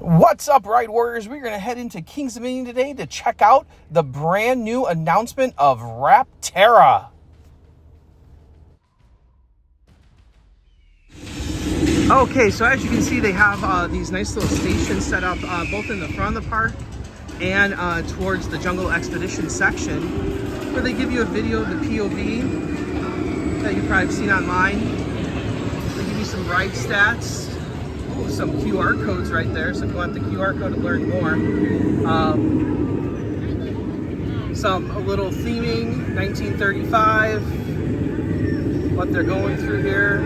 What's up, Ride Warriors? We're going to head into Kings Dominion today to check out the brand new announcement of Rapterra. Okay, so as you can see, they have these nice little stations set up both in the front of the park and towards the Jungle X-Pedition section, where they give you a video of the POV that you've probably seen online. They give you some ride stats. Some QR codes right there, so if you want the QR code to learn more. A little theming, 1935, what they're going through here.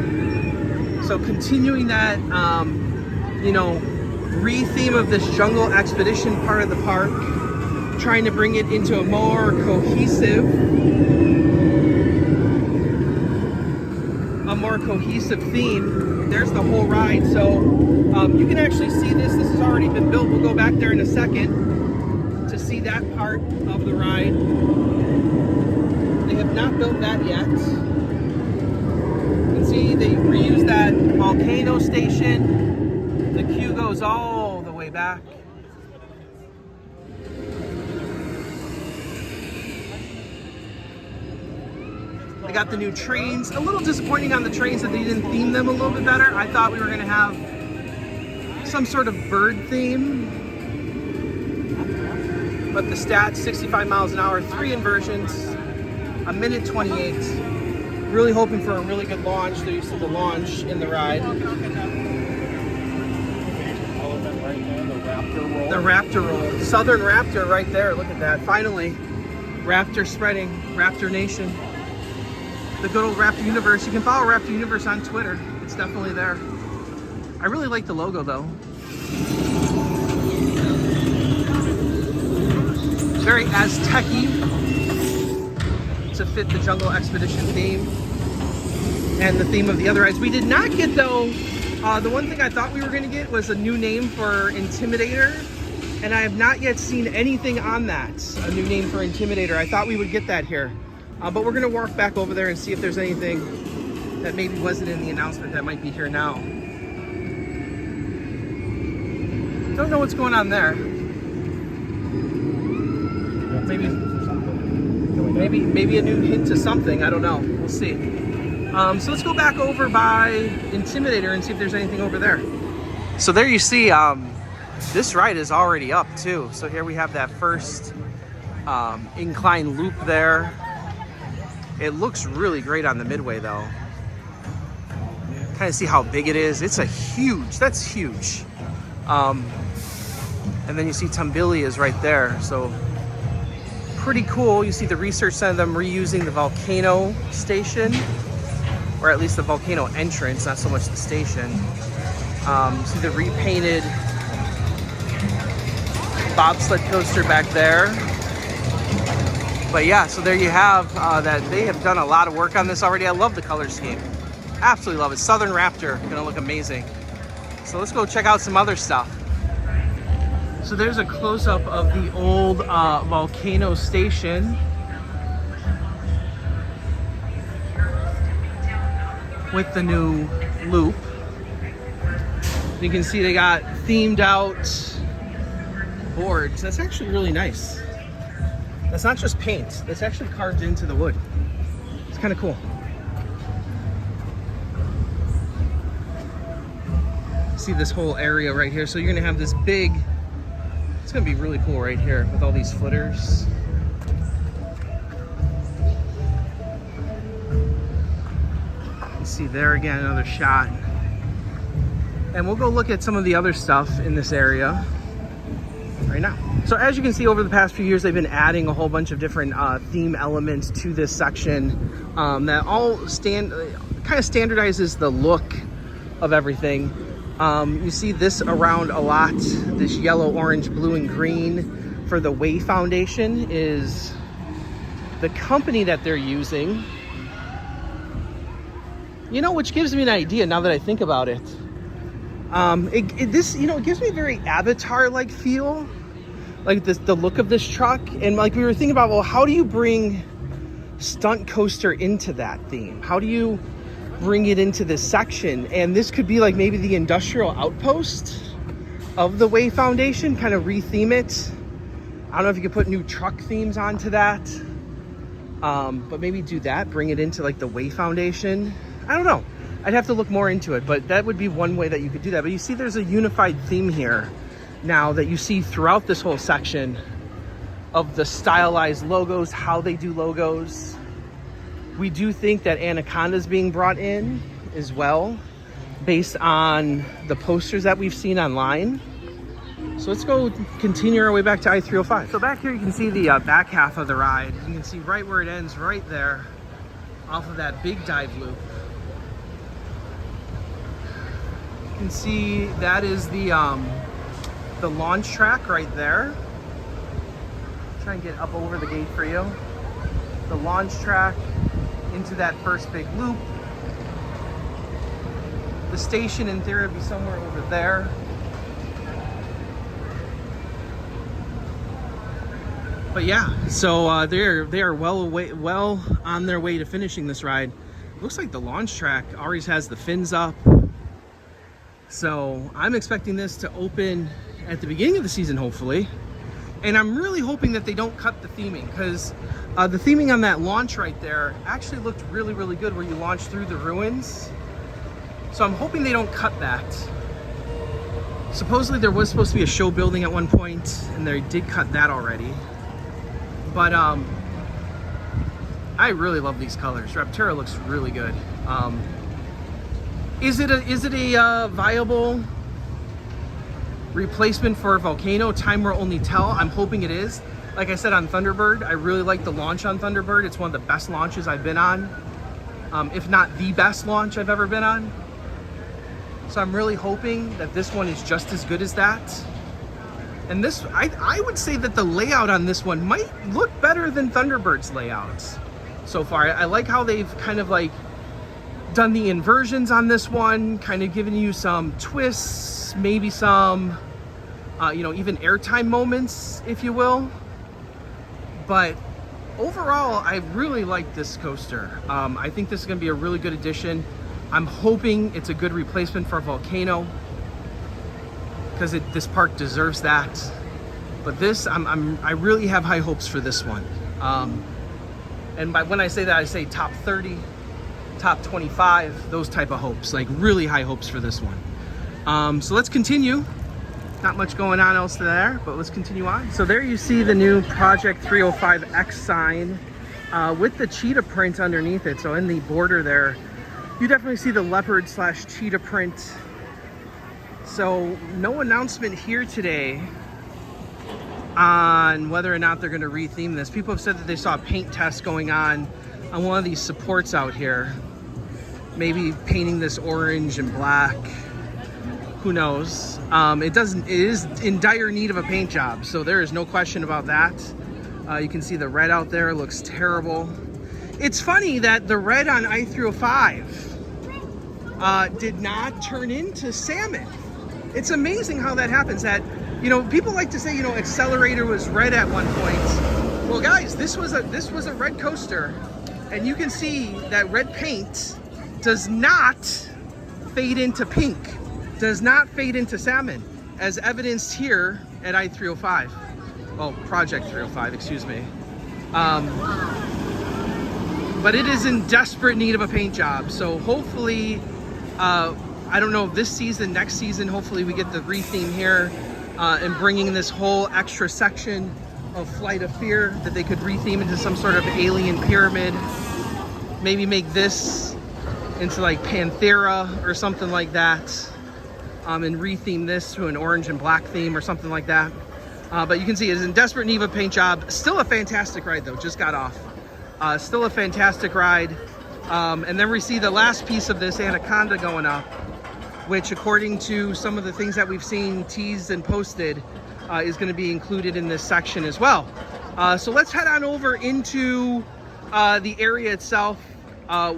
So continuing that, re-theme of this Jungle X-Pedition part of the park, trying to bring it into a more cohesive theme. There's the whole ride, so you can actually see this. This has already been built. We'll go back there in a second to see that part of the ride. They have not built that yet. You can see they reused that volcano station. The queue goes all the way back. They got the new trains. A little disappointing on the trains that they didn't theme them a little bit better. I thought we were going to have some sort of bird theme. But the stats, 65 miles an hour, 3 inversions, a minute 28. Really hoping for a really good launch. There you see the launch in the ride. The Raptor roll. Southern Raptor right there. Look at that. Finally, Raptor spreading. Raptor Nation. The good old Raptor Universe. You can follow Raptor Universe on Twitter. It's definitely there. I really like the logo though. Very Aztec-y to fit the Jungle X-Pedition theme and the theme of the other rides. We did not get though, the one thing I thought we were going to get was a new name for Intimidator, and I have not yet seen anything on that, a new name for Intimidator. I thought we would get that here. But we're going to walk back over there and see if there's anything that maybe wasn't in the announcement that might be here now. Don't know what's going on there. Maybe a new hint to something. I don't know. We'll see. So let's go back over by Intimidator and see if there's anything over there. So there you see, this ride is already up too. So here we have that first incline loop there. It looks really great on the midway though. Kind of see how big it is. It's that's huge. And then you see Tumbili is right there. So pretty cool. You see the research center, them reusing the volcano station, or at least the volcano entrance, not so much the station. You see the repainted bobsled coaster back there. But yeah, so there you have that. They have done a lot of work on this already. I love the color scheme. Absolutely love it. Southern Raptor, gonna look amazing. So let's go check out some other stuff. So there's a close-up of the old volcano station with the new loop. You can see they got themed out boards. That's actually really nice. That's not just paint, that's actually carved into the wood. It's kind of cool. See this whole area right here. So you're gonna have this big, it's gonna be really cool right here with all these footers. You see there again, another shot. And we'll go look at some of the other stuff in this area right now. So as you can see, over the past few years, they've been adding a whole bunch of different theme elements to this section that all kind of standardizes the look of everything. You see this around a lot. This yellow, orange, blue, and green for the Way Foundation is the company that they're using. You know, which gives me an idea now that I think about it. It gives me a very Avatar-like feel. Like the look of this truck, and like we were thinking about, well, how do you bring stunt coaster into that theme? How do you bring it into this section? And this could be like maybe the industrial outpost of the Way Foundation, kind of retheme it. I don't know if you could put new truck themes onto that, but maybe do that, bring it into like the Way Foundation. I don't know. I'd have to look more into it, but that would be one way that you could do that. But you see there's a unified theme here now that you see throughout this whole section of the stylized logos, how they do logos. We do think that Anaconda's being brought in as well, based on the posters that we've seen online. So let's go continue our way back to I-305. So back here you can see the back half of the ride. You can see right where it ends, right there, off of that big dive loop. You can see that is the launch track right there. Try and get up over the gate for you. The launch track into that first big loop. The station in theory would be somewhere over there. But yeah, so they are well on their way to finishing this ride. Looks like the launch track always has the fins up. So I'm expecting this to open at the beginning of the season, hopefully. And I'm really hoping that they don't cut the theming, because the theming on that launch right there actually looked really, really good where you launch through the ruins. So I'm hoping they don't cut that. Supposedly there was supposed to be a show building at one point, and they did cut that already. But I really love these colors. Rapterra looks really good. Is it a viable replacement for a Volcano? Time will only tell. I'm hoping it is. Like I said on Thunderbird, I really like the launch on Thunderbird. It's one of the best launches I've been on, if not the best launch I've ever been on. So I'm really hoping that this one is just as good as that. And this, I would say that the layout on this one might look better than Thunderbird's layouts so far. I like how they've kind of like done the inversions on this one, kind of giving you some twists, maybe some, even airtime moments, if you will. But overall, I really like this coaster. I think this is going to be a really good addition. I'm hoping it's a good replacement for Volcano, because this park deserves that. But this, I really have high hopes for this one. And when I say that, I say top 30, top 25, those type of hopes, like really high hopes for this one. So let's continue. Not much going on else there, but let's continue on. So there you see the new Project 305X sign with the cheetah print underneath it. So in the border there, you definitely see the leopard / cheetah print. So no announcement here today on whether or not they're going to retheme this. People have said that they saw a paint test going on one of these supports out here. Maybe painting this orange and black. Who knows? It is in dire need of a paint job, so there is no question about that. You can see the red out there looks terrible. It's funny that the red on I-305 did not turn into salmon. It's amazing how that happens. That, people like to say, Accelerator was red at one point. Well, guys, this was a red coaster, and you can see that red paint does not fade into pink, does not fade into salmon, as evidenced here at I-305. Oh, Project 305, excuse me. But it is in desperate need of a paint job. So hopefully, I don't know if this season, next season, hopefully we get the retheme here and bringing this whole extra section of Flight of Fear that they could retheme into some sort of alien pyramid. Maybe make this into like Panthera or something like that, and retheme this to an orange and black theme or something like that. But you can see it's in desperate need of a paint job. Still a fantastic ride though, just got off. Still a fantastic ride. And then we see the last piece of this Anaconda going up, which according to some of the things that we've seen teased and posted, is going to be included in this section as well. So let's head on over into the area itself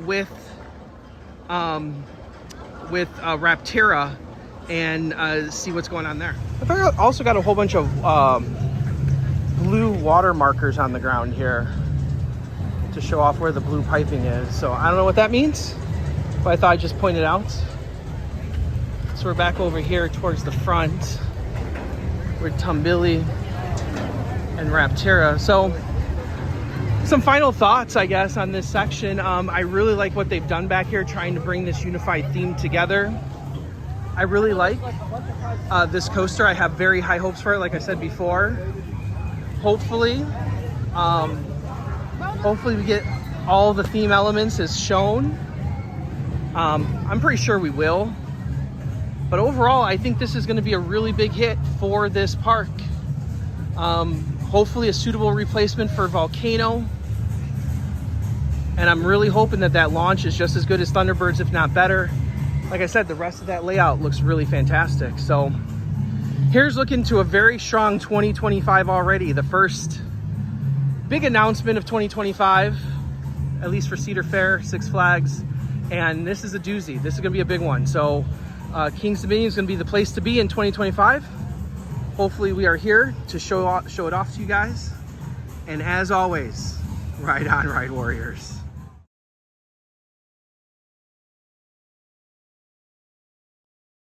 with Rapterra and see what's going on there. I've also got a whole bunch of blue water markers on the ground here to show off where the blue piping is. So I don't know what that means, but I thought I'd just point it out. So we're back over here towards the front. with Tumbili and Rapterra. So some final thoughts, I guess, on this section. I really like what they've done back here, trying to bring this unified theme together. I really like this coaster. I have very high hopes for it, like I said before. Hopefully we get all the theme elements as shown. I'm pretty sure we will. But overall, I think this is going to be a really big hit for this park. Hopefully a suitable replacement for Volcano. And I'm really hoping that that launch is just as good as Thunderbird's, if not better. Like I said, the rest of that layout looks really fantastic. So here's looking to a very strong 2025 already. The first big announcement of 2025, at least for Cedar Fair, Six Flags. And this is a doozy. This is gonna be a big one. So King's Dominion is gonna be the place to be in 2025. Hopefully we are here to show it off to you guys. And as always, ride on, Ride Warriors.